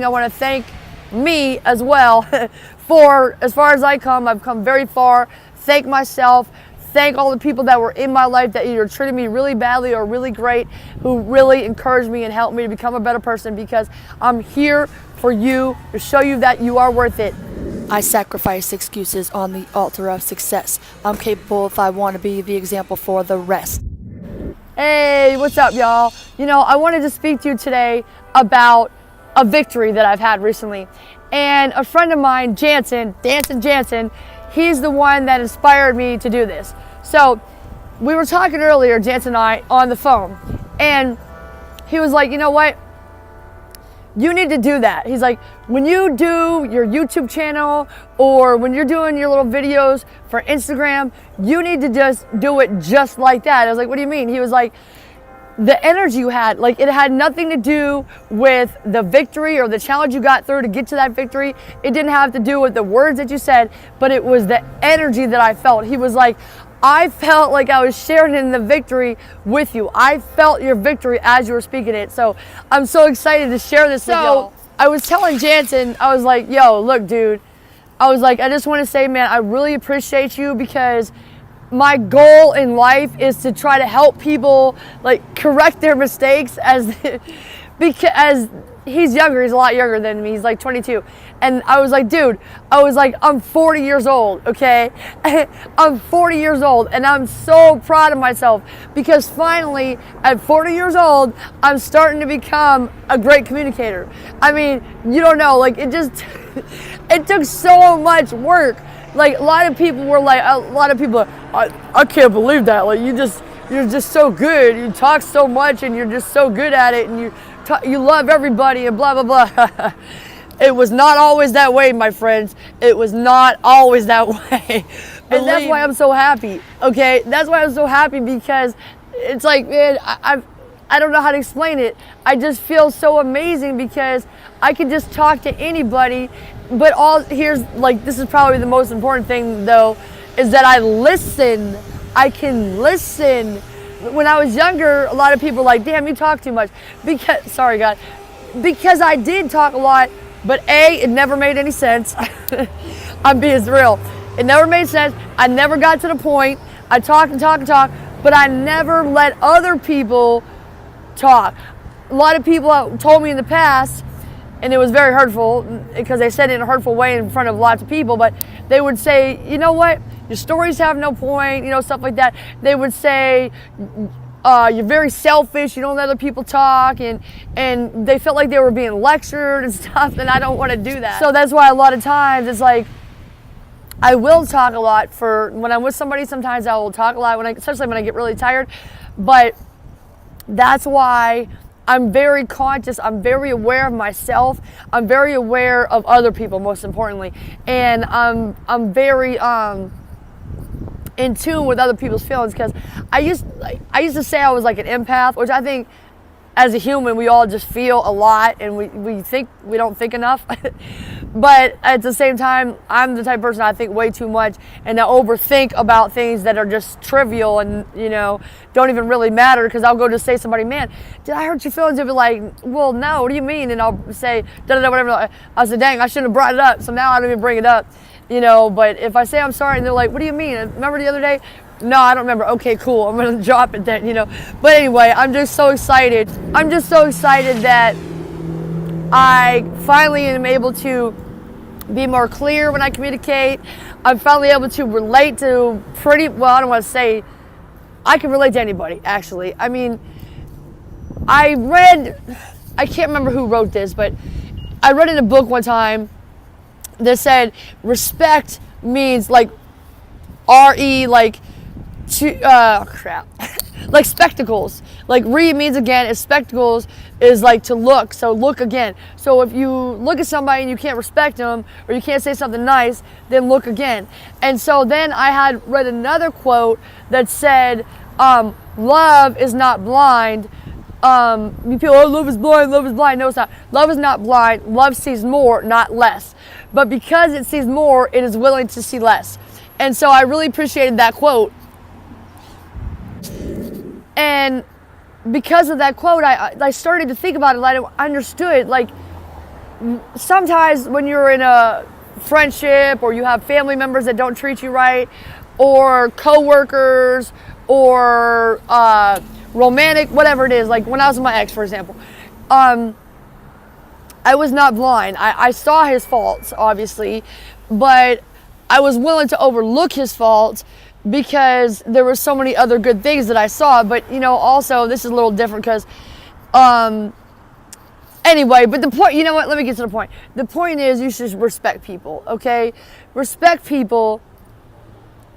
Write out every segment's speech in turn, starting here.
I want to thank me as well for as far as I've come very far. Thank myself. Thank all the people that were in my life that either treated me really badly or really great, who really encouraged me and helped me to become a better person, because I'm here for you to show you that you are worth it. I sacrifice excuses on the altar of success. I'm capable if I want to be the example for the rest. Hey, what's up, y'all? I wanted to speak to you today about a victory that I've had recently. And a friend of mine, Jansen, he's the one that inspired me to do this. So we were talking earlier, Jansen and I, on the phone. And he was like, you know what? You need to do that. He's like, when you do your YouTube channel or when you're doing your little videos for Instagram, you need to just do it just like that. I was like, what do you mean? He was like, the energy you had, like it had nothing to do with the victory or the challenge you got through to get to that victory. It didn't have to do with the words that you said, but it was the energy that I felt. He was like, I felt like I was sharing in the victory with you. I felt your victory as you were speaking it. So I'm so excited to share this with y'all. I was telling Jansen, I was like, yo, look, dude. I was like, I just want to say, man, I really appreciate you, because my goal in life is to try to help people like correct their mistakes because he's younger. He's a lot younger than me. He's like 22. And I was like, dude, I'm 40 years old, okay? I'm 40 years old, and I'm so proud of myself, because finally, at 40 years old, I'm starting to become a great communicator. I mean, you don't know, like it took so much work. Like a lot of people were like, I can't believe that. Like you're just so good. You talk so much, and you're just so good at it, and you love everybody, and blah blah blah. It was not always that way, my friends. It was not always that way. And that's why I'm so happy, okay? That's why I'm so happy, because it's like, man, I don't know how to explain it. I just feel so amazing because I can just talk to anybody, but this is probably the most important thing though, is that I listen. I can listen. When I was younger, a lot of people were like, damn, you talk too much. Because I did talk a lot, but it never made any sense. I'm being real. It never made sense. I never got to the point. I talked and talked and talked, but I never let other people talk. A lot of people told me in the past, and it was very hurtful because they said it in a hurtful way in front of lots of people, but they would say, you know what, your stories have no point, stuff like that. They would say, you're very selfish, you don't let other people talk, and they felt like they were being lectured and stuff, and I don't want to do that. So that's why a lot of times it's like, I will talk a lot when I'm with somebody. Sometimes I will talk a lot, especially when I get really tired, but that's why I'm very conscious. I'm very aware of myself. I'm very aware of other people, most importantly, and I'm very in tune with other people's feelings, because I used to say I was like an empath, which I think as a human we all just feel a lot, and we think we don't think enough. But at the same time, I'm the type of person I think way too much, and I overthink about things that are just trivial and don't even really matter, because I'll go to say to somebody, man, did I hurt your feelings? They'll be like, well, no, what do you mean? And I'll say da-da-da, whatever. I'll say, dang, I shouldn't have brought it up, so now I don't even bring it up. But if I say I'm sorry and they're like, what do you mean? Remember the other day? No, I don't remember. Okay, cool. I'm going to drop it then, But anyway, I'm just so excited. I'm just so excited that I finally am able to be more clear when I communicate. I'm finally able to relate to I don't want to say, I can relate to anybody, actually. I mean, I can't remember who wrote this, but I read in a book one time that said respect means like R-E, like like spectacles. Like means again, is spectacles is like to look, so look again. So if you look at somebody and you can't respect them, or you can't say something nice, then look again. And so then I had read another quote that said, love is not blind. People, love is blind, love is blind. No, it's not. Love is not blind. Love sees more, not less. But because it sees more, it is willing to see less. And so I really appreciated that quote. And because of that quote, I started to think about it. I understood, like, sometimes when you're in a friendship or you have family members that don't treat you right, or coworkers, or romantic, whatever it is, like when I was with my ex, for example, I was not blind. I saw his faults, obviously, but I was willing to overlook his faults because there were so many other good things that I saw. But, you know, also, this is a little different because, anyway, but the point, you know what, let me get to the point. The point is you should respect people, okay? Respect people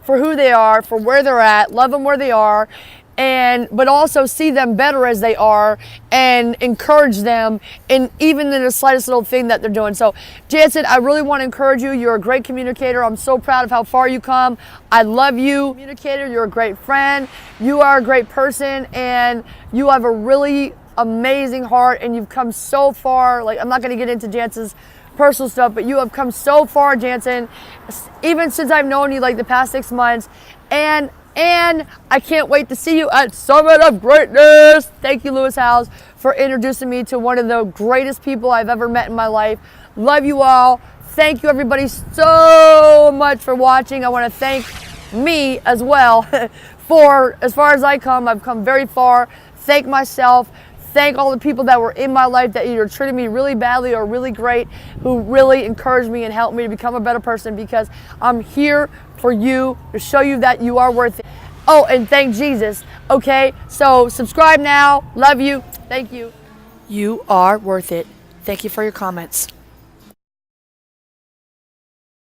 for who they are, for where they're at, love them where they are, but also see them better as they are and encourage them even in the slightest little thing that they're doing. So, Jansen, I really want to encourage you. You're a great communicator. I'm so proud of how far you come. I love you. Communicator, you're a great friend. You are a great person, and you have a really amazing heart, and you've come so far. Like, I'm not going to get into Jansen's personal stuff, but you have come so far, Jansen, even since I've known you, like the past 6 months, and I can't wait to see you at Summit of Greatness. Thank you, Lewis Howes, for introducing me to one of the greatest people I've ever met in my life. Love you all. Thank you, everybody, so much for watching. I want to thank me as well for, as far as I've come very far. Thank myself. Thank all the people that were in my life that either treated me really badly or really great, who really encouraged me and helped me to become a better person, because I'm here for you, to show you that you are worth it. Oh, and thank Jesus. Okay, so subscribe now. Love you. Thank you. You are worth it. Thank you for your comments.